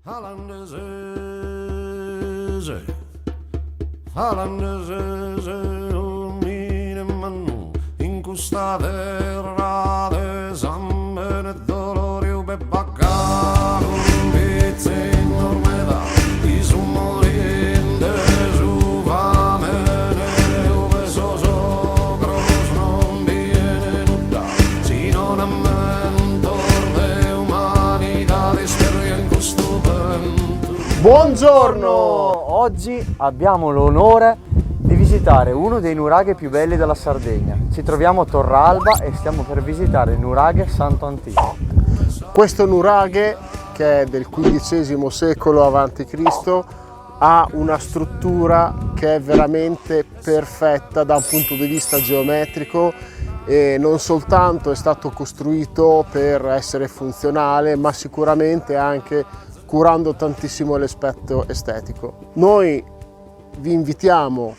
In questa terra d'esame e dolore ube bacca con pizze enormità i sumolinde su famene ube so sogros non viene nuda si non ammento de umanità di storia in questo vento. Buongiorno! Oggi abbiamo l'onore di visitare uno dei nuraghe più belli della Sardegna. Ci troviamo a Torralba e stiamo per visitare il nuraghe Santo Antino. Questo nuraghe, che è del XV secolo a.C., ha una struttura che è veramente perfetta da un punto di vista geometrico e non soltanto è stato costruito per essere funzionale, ma sicuramente anche curando tantissimo l'aspetto estetico. Noi vi invitiamo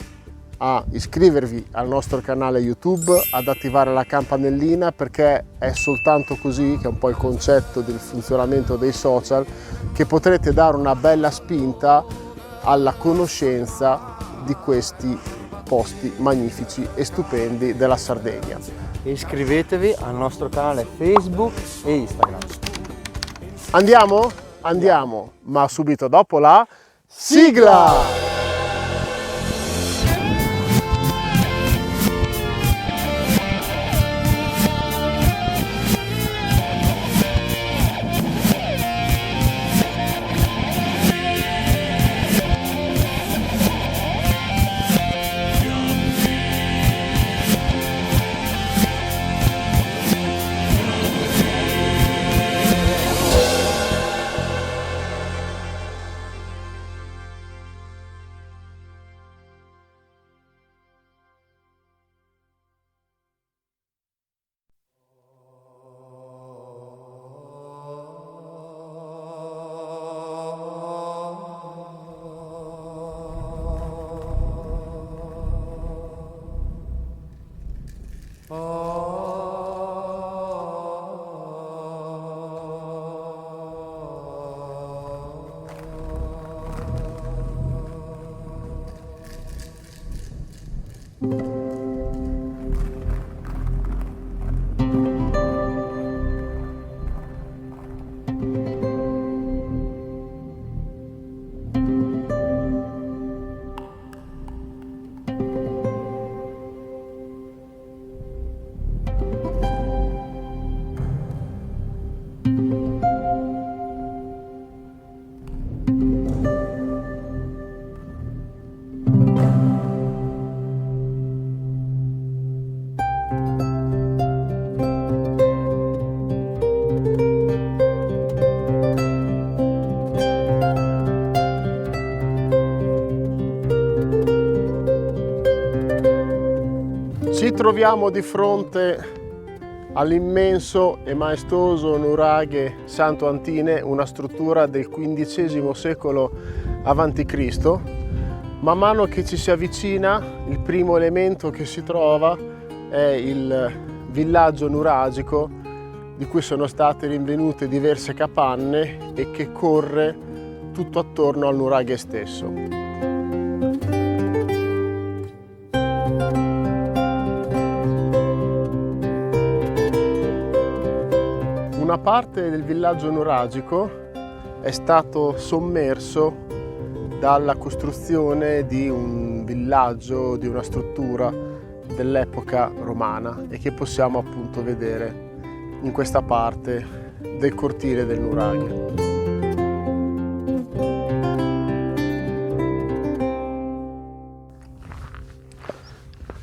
a iscrivervi al nostro canale YouTube, ad attivare la campanellina, perché è soltanto così, che è un po' il concetto del funzionamento dei social, che potrete dare una bella spinta alla conoscenza di questi posti magnifici e stupendi della Sardegna. Iscrivetevi al nostro canale Facebook e Instagram. Andiamo? Andiamo, ma subito dopo la sigla! Ci troviamo di fronte all'immenso e maestoso nuraghe Santo Antine, una struttura del XV secolo a.C. Man mano che ci si avvicina, il primo elemento che si trova è il villaggio nuragico, di cui sono state rinvenute diverse capanne e che corre tutto attorno al nuraghe stesso. Una parte del villaggio nuragico è stato sommerso dalla costruzione di un villaggio, di una struttura dell'epoca romana e che possiamo appunto vedere in questa parte del cortile del nuraghe.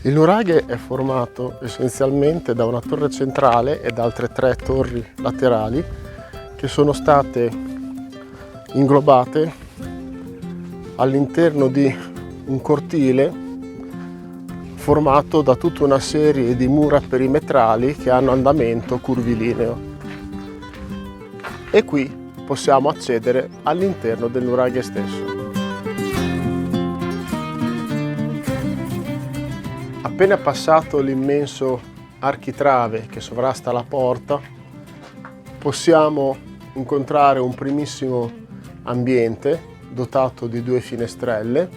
Il nuraghe è formato essenzialmente da una torre centrale e da altre 3 torri laterali che sono state inglobate all'interno di un cortile formato da tutta una serie di mura perimetrali che hanno andamento curvilineo. E qui possiamo accedere all'interno del nuraghe stesso. Appena passato l'immenso architrave che sovrasta la porta, possiamo incontrare un primissimo ambiente dotato di 2 finestrelle,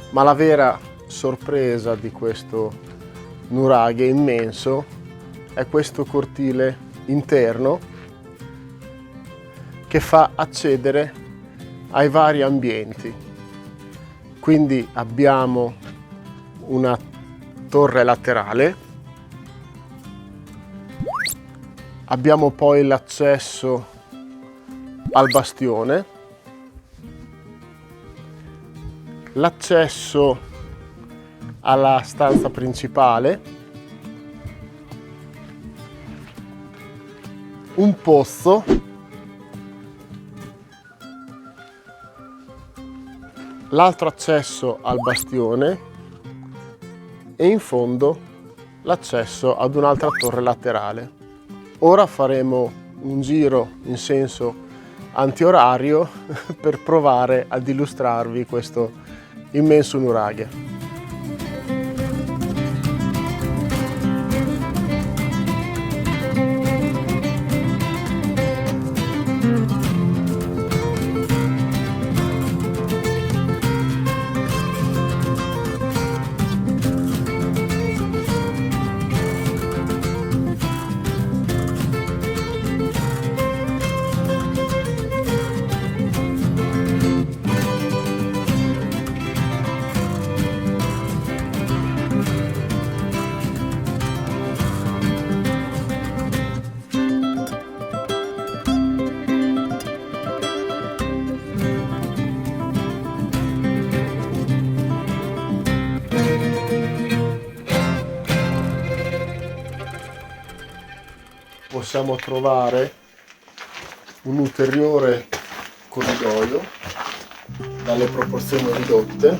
ma la vera sorpresa di questo nuraghe immenso è questo cortile interno che fa accedere ai vari ambienti. Quindi abbiamo una torre laterale, abbiamo poi l'accesso al bastione, l'accesso alla stanza principale, un pozzo, l'altro accesso al bastione e in fondo l'accesso ad un'altra torre laterale. Ora faremo un giro in senso antiorario per provare ad illustrarvi questo immenso nuraghe. Possiamo trovare un ulteriore corridoio dalle proporzioni ridotte,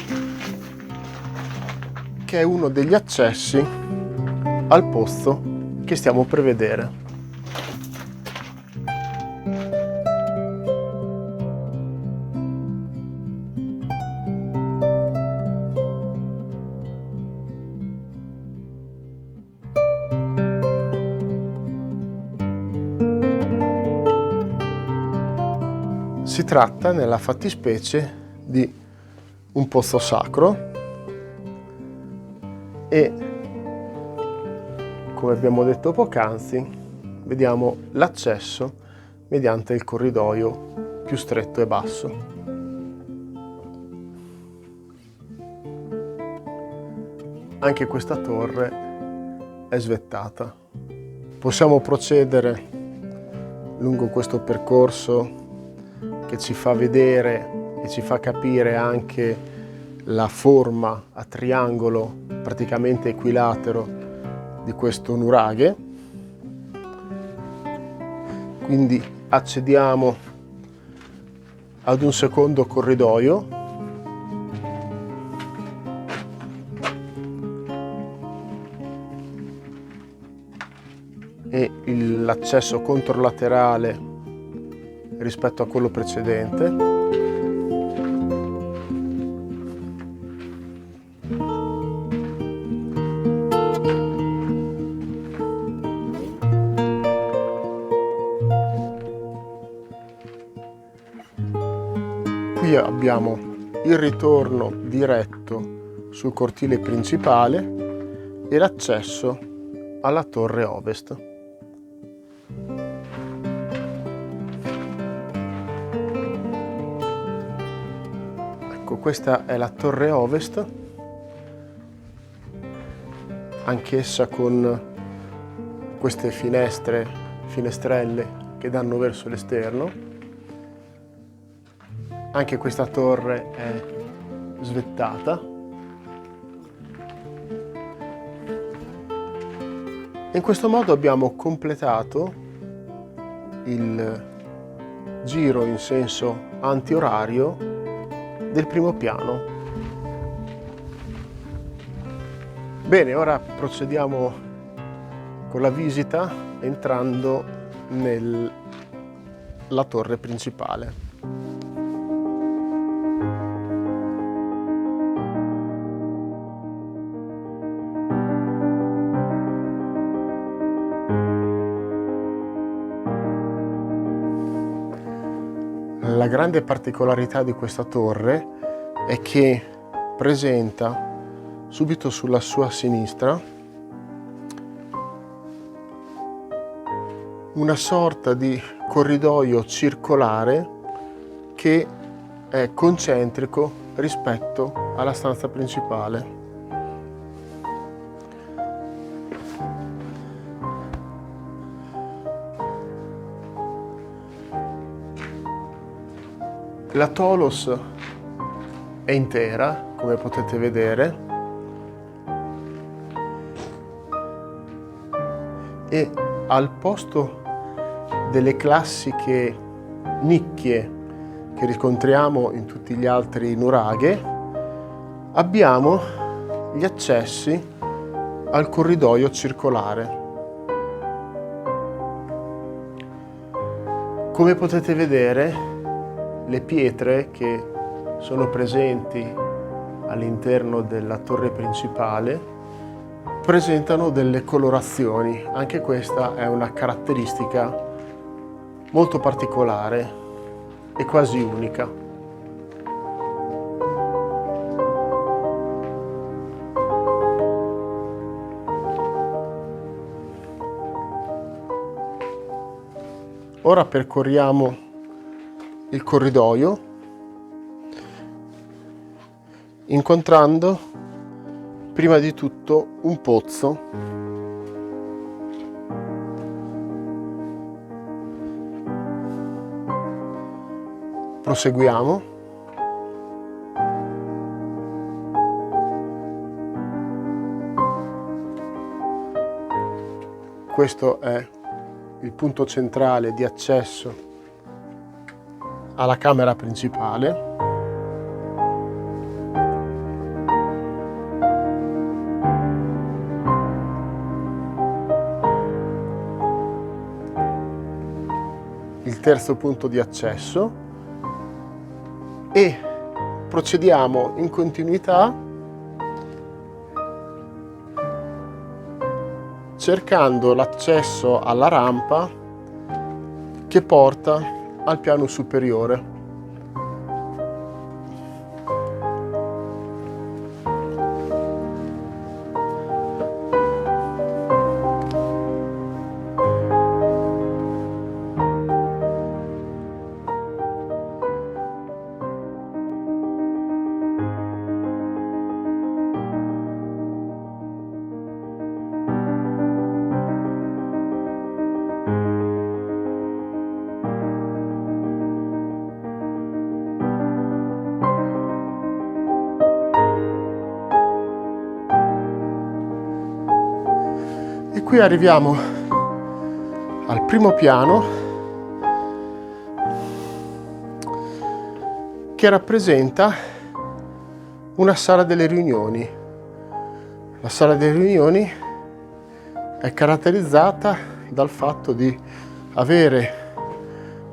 che è uno degli accessi al pozzo che stiamo per vedere. Si tratta nella fattispecie di un pozzo sacro e, come abbiamo detto poc'anzi, vediamo l'accesso mediante il corridoio più stretto e basso. Anche questa torre è svettata. Possiamo procedere lungo questo percorso che ci fa vedere e ci fa capire anche la forma a triangolo praticamente equilatero di questo nuraghe. Quindi accediamo ad un secondo corridoio e l'accesso controlaterale rispetto a quello precedente. Qui abbiamo il ritorno diretto sul cortile principale e l'accesso alla torre ovest. Questa è la torre ovest, anch'essa con queste finestrelle che danno verso l'esterno. Anche questa torre è svettata. In questo modo abbiamo completato il giro in senso antiorario del primo piano. Bene, ora procediamo con la visita entrando nella torre principale. la grande particolarità di questa torre è che presenta subito sulla sua sinistra una sorta di corridoio circolare che è concentrico rispetto alla stanza principale. La Tholos è intera, come potete vedere, e al posto delle classiche nicchie che riscontriamo in tutti gli altri nuraghe, abbiamo gli accessi al corridoio circolare. Come potete vedere, le pietre che sono presenti all'interno della torre principale presentano delle colorazioni. Anche questa è una caratteristica molto particolare e quasi unica. Ora percorriamo il corridoio, incontrando prima di tutto un pozzo. Proseguiamo. Questo è il punto centrale di accesso alla camera principale. Il terzo punto di accesso, e procediamo in continuità cercando l'accesso alla rampa che porta al piano superiore. Qui arriviamo al primo piano, che rappresenta una sala delle riunioni. La sala delle riunioni è caratterizzata dal fatto di avere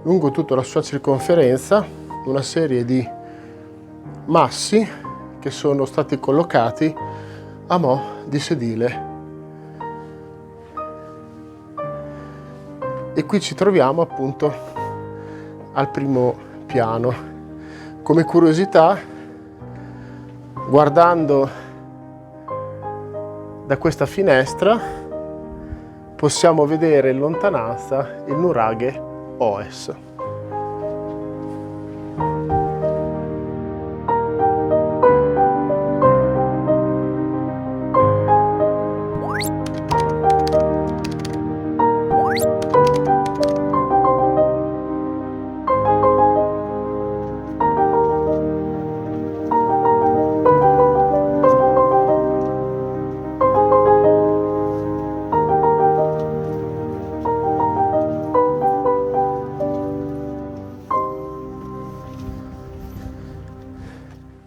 lungo tutta la sua circonferenza una serie di massi che sono stati collocati a mo' di sedile. E qui ci troviamo appunto al primo piano. Come curiosità, guardando da questa finestra, possiamo vedere in lontananza il nuraghe Oes.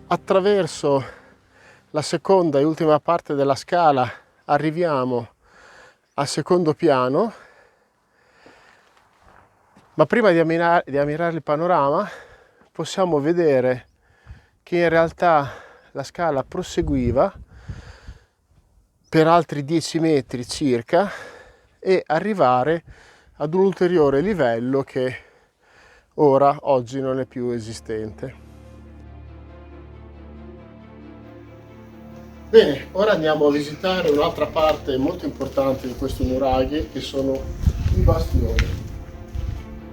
Attraverso la seconda e ultima parte della scala arriviamo al secondo piano, ma prima di ammirare il panorama possiamo vedere che in realtà la scala proseguiva per altri 10 metri circa e arrivare ad un ulteriore livello che oggi non è più esistente. Bene, ora andiamo a visitare un'altra parte molto importante di questo nuraghe, che sono i bastioni.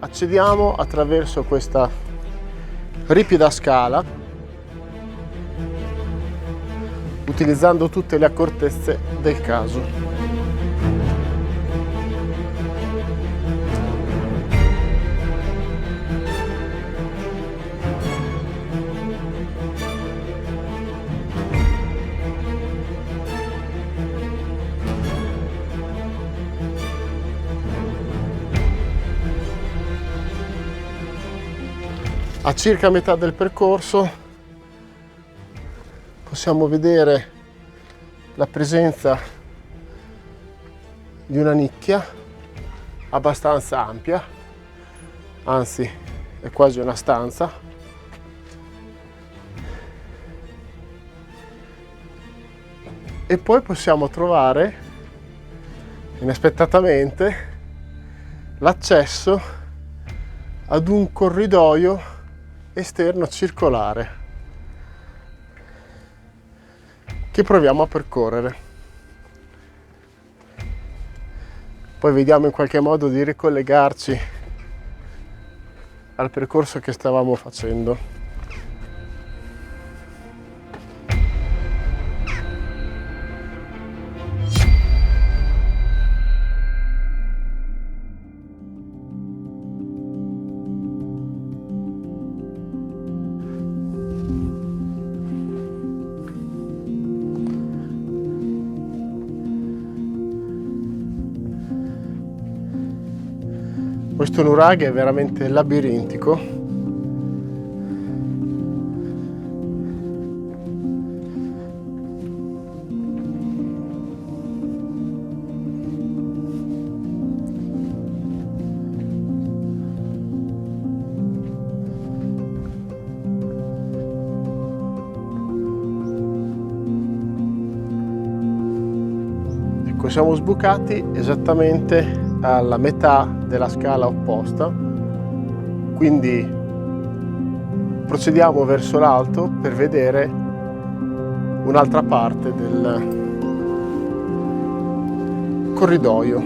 Accediamo attraverso questa ripida scala, utilizzando tutte le accortezze del caso. A circa metà del percorso possiamo vedere la presenza di una nicchia abbastanza ampia, anzi è quasi una stanza, e poi possiamo trovare inaspettatamente l'accesso ad un corridoio esterno circolare che proviamo a percorrere. Poi vediamo in qualche modo di ricollegarci al percorso che stavamo facendo. Questo nuraghe è veramente labirintico. Ecco, siamo sbucati esattamente alla metà della scala opposta, quindi procediamo verso l'alto per vedere un'altra parte del corridoio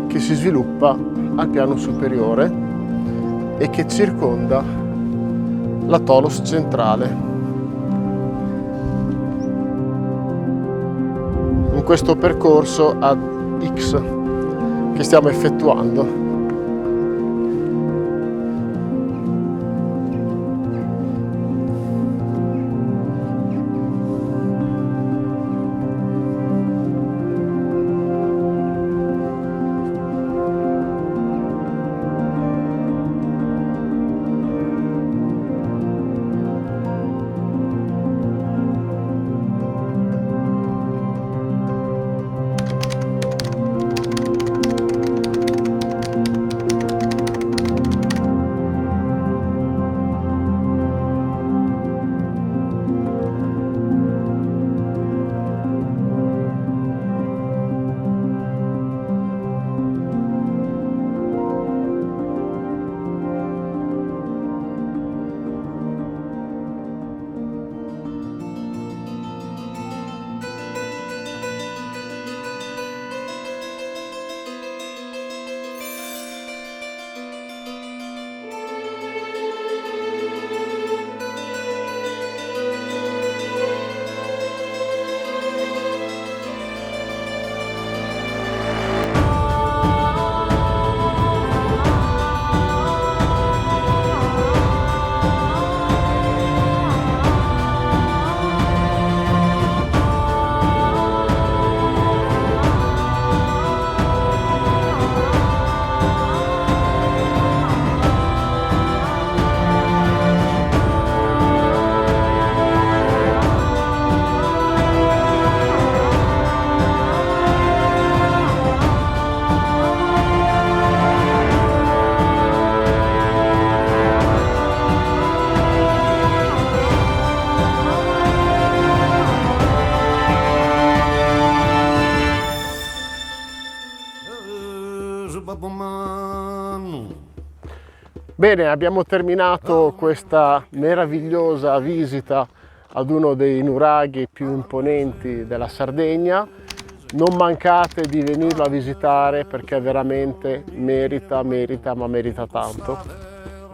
che si sviluppa al piano superiore e che circonda la Tholos centrale. In questo percorso ad X che stiamo effettuando. Bene, abbiamo terminato questa meravigliosa visita ad uno dei nuraghi più imponenti della Sardegna. Non mancate di venirlo a visitare perché veramente merita tanto.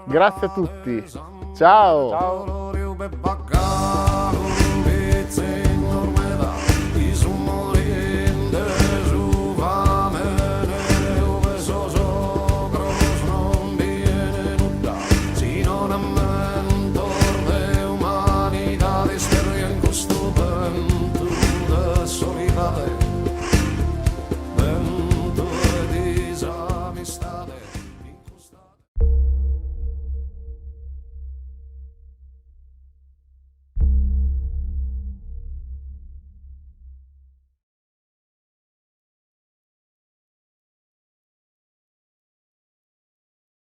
Grazie a tutti, ciao! Ciao! Ciao.